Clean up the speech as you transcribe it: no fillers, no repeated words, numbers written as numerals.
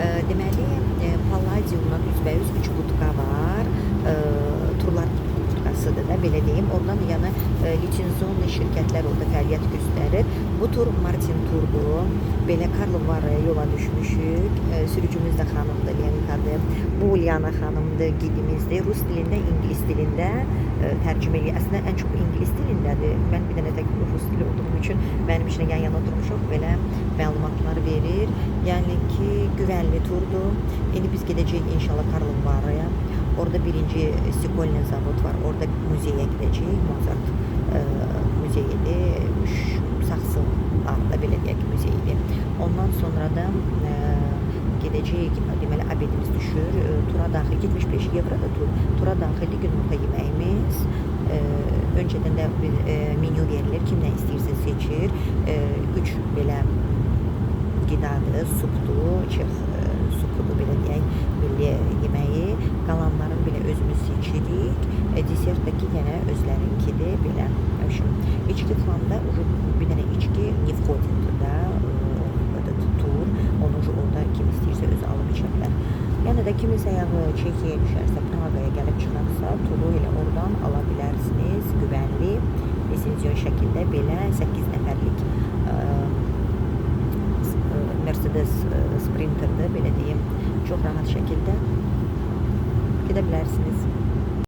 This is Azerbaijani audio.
Deməli, Palladiumdan üzbəüz 3 budqa var. Turlar budqasıdır da, belə deyim. Ondan yana lisenziyonlu şirkətlər orada fəaliyyət göstərir. Bu tur Martin turdur. Belə Karlovar'a yola düşmüşük. Sürücümüz də xanımdır, Lenkadır. Bu Ulyana xanımdır, gidimizdir. Rus dilində, ingilis dilində tərcümə edir. Əslində ən çox ingilis dilindədir. Mən bir dənə tək rus dili olduğum üçün mənim üçün yan-yana durmuşuq, belə məlumatlar verir. Yəni ki, güvənli turdur. İndi biz gedəcəyik inşallah Karlovar'a. Orada birinci Sikolny zavod var. Orada müzeyə gedəcəyik. Mozart müzeyidir. Saxsılarda belə deyək müzeyidir. Ondan sonra da gedəcəyik. Deməli, abedimiz düşür. Tura daxil 75 evroda tura daxilli günorta yeməyimiz. Öncədən də menyu verilir. Kim nə istəyirsə seçir. 3 belə qidadır, supdur, Çex supudur, belə deyək, milli yeməyi. Qalanların belə özümüz seçirik. Desertdəki yenə özlərinkidir, belə. İçki falan da bir dənə içki ne vходит da, tur. Onu orada kim istəyirsə özü alıb içə bilər. Yəni də kiminsə ayağı Çexiyaya düşərsə, Praqaya gəlib çıxarsa, turu elə oradan ala bilərsiniz. Güvənli, lisenziyon şəkildə belə 8 nəfərlik Mercedes Sprinter'dır, belə deyim. Çox rahat şəkildə gedə bilərsiniz.